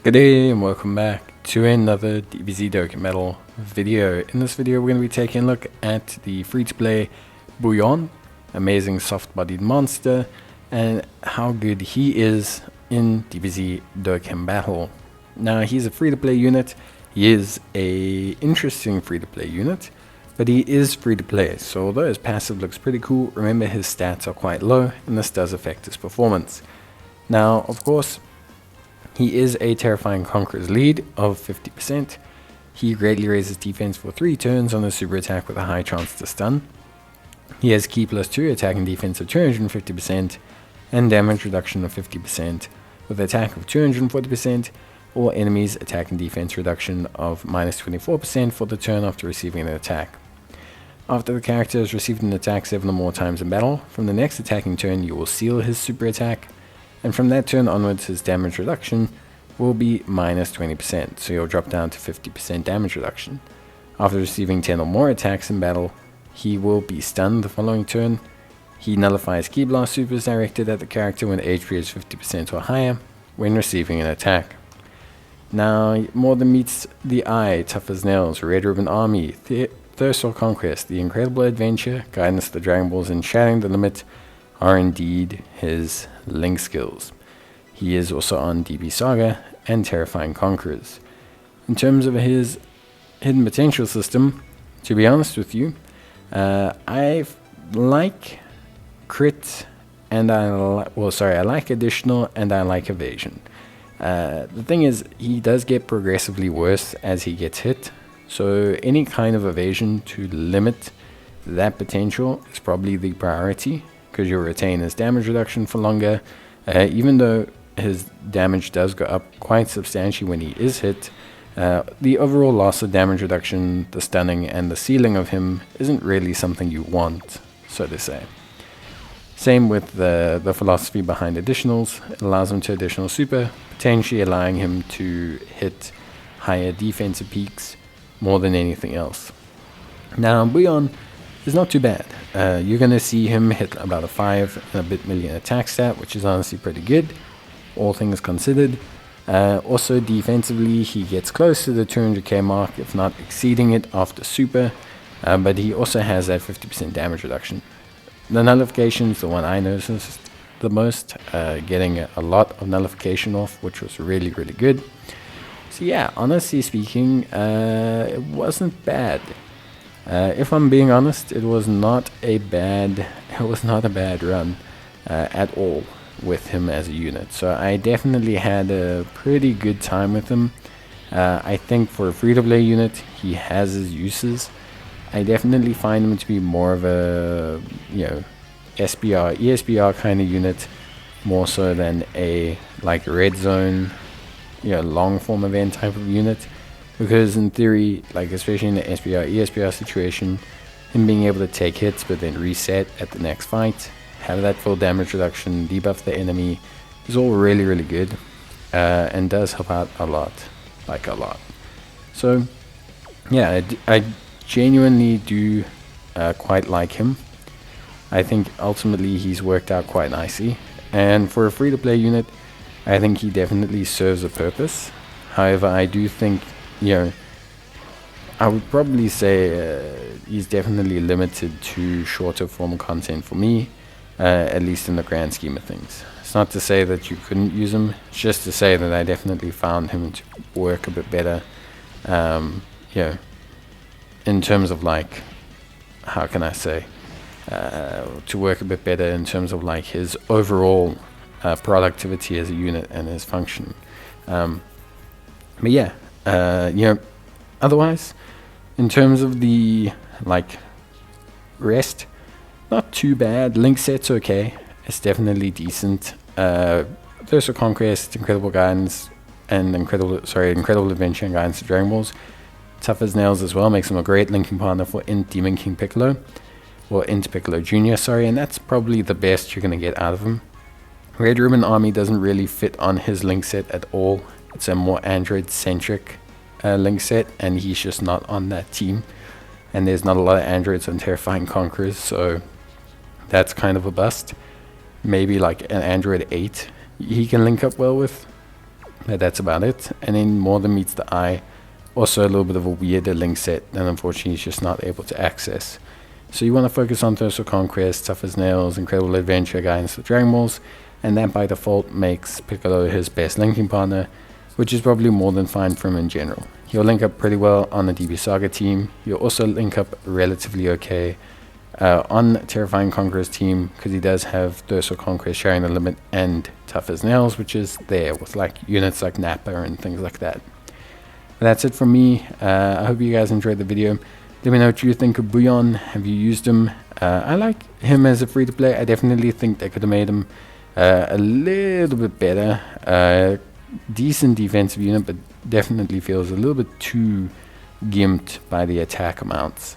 Good day and welcome back to another DBZ Dokkan video. In this video we're going to be taking a look at the free-to-play Buoon, amazing soft-bodied monster, and how good he is in DBZ Dokkan Battle. Now he's a free-to-play unit, he is a interesting free-to-play unit, but he is free-to-play, so although his passive looks pretty cool, remember his stats are quite low and this does affect his performance. Now of course, he is a terrifying Conqueror's lead of 50%. He greatly raises defense for 3 turns on a super attack with a high chance to stun. He has Ki +2 attack and defense of 250% and damage reduction of 50% with attack of 240%, or enemies attack and defense reduction of -24% for the turn after receiving an attack. After the character has received an attack 7 or more times in battle, from the next attacking turn you will seal his super attack, and from that turn onwards his damage reduction will be -20%, so you'll drop down to 50% damage reduction. After receiving 10 or more attacks in battle, he will be stunned the following turn. He nullifies Ki Blast supers directed at the character when HP is 50% or higher when receiving an attack. Now, more than meets the eye, tough as nails, Red Ribbon Army, Thirst for Conquest, The Incredible Adventure, Guidance to the Dragon Balls, and Shattering the Limit are indeed his link skills. He is also on DB Saga and Terrifying Conquerors. In terms of his hidden potential system, to be honest with you, I like crit and I like additional and I like evasion. The thing is, he does get progressively worse as he gets hit, so any kind of evasion to limit that potential is probably the priority, because you'll retain his damage reduction for longer. Even though his damage does go up quite substantially when he is hit, the overall loss of damage reduction, the stunning, and the sealing of him isn't really something you want, so to say. Same with the philosophy behind additionals. It allows him to additional super, potentially allowing him to hit higher defensive peaks more than anything else. Now, Buyon is not too bad. You're going to see him hit about a 5 and a bit million attack stat, which is honestly pretty good, all things considered. Also defensively, he gets close to the 200k mark, if not exceeding it after super, but he also has that 50% damage reduction. The nullification is the one I noticed the most, getting a lot of nullification off, which was really good. So yeah, honestly speaking, it wasn't bad. If I'm being honest, it was not a bad run at all with him as a unit. So I definitely had a pretty good time with him. I think for a free-to-play unit, he has his uses. I definitely find him to be more of a, SBR, ESBR kind of unit, more so than a like red zone, long form event type of unit. Because in theory, like especially in the SBR, ESBR situation, him being able to take hits but then reset at the next fight, have that full damage reduction, debuff the enemy, is all really good, and does help out a lot. So yeah, I genuinely do quite like him. I think ultimately he's worked out quite nicely, and for a free-to-play unit, I think he definitely serves a purpose. However, I do think, I would probably say he's definitely limited to shorter form content for me, at least in the grand scheme of things. It's not to say that you couldn't use him, it's just to say that I definitely found him to work a bit better, in terms of like, how can I say, to work a bit better in terms of like his overall productivity as a unit and his functioning. But yeah, otherwise, in terms of the rest, not too bad. Link set's okay, it's definitely decent. Thirst for Conquest, Incredible Guidance, and Incredible Adventure and Guidance to Dragon Balls, tough as nails as well, makes him a great linking partner for Int Demon King Piccolo, or Int Piccolo Jr., and that's probably the best you're gonna get out of him. Red Ribbon Army doesn't really fit on his link set at all. It's a more android-centric link set, and he's just not on that team. And there's not a lot of androids on Terrifying Conquerors, so that's kind of a bust. Maybe like an Android 8 he can link up well with, but that's about it. And then More Than Meets the Eye, also a little bit of a weirder link set that unfortunately he's just not able to access. So you want to focus on Thirst for Conquest, Tough as Nails, Incredible Adventure, Guidance for Dragon Balls, and that by default makes Piccolo his best linking partner, which is probably more than fine for him in general. He'll link up pretty well on the DB Saga team. He'll also link up relatively okay on Terrifying Conqueror's team, because he does have Thirst for Conquest, Sharing the Limit, and Tough as Nails, which is there with like units like Nappa and things like that. But that's it from me. I hope you guys enjoyed the video. Let me know what you think of Buyon. Have you used him? I like him as a free-to-play. I definitely think they could have made him a little bit better. Decent defensive unit, but definitely feels a little bit too gimped by the attack amounts.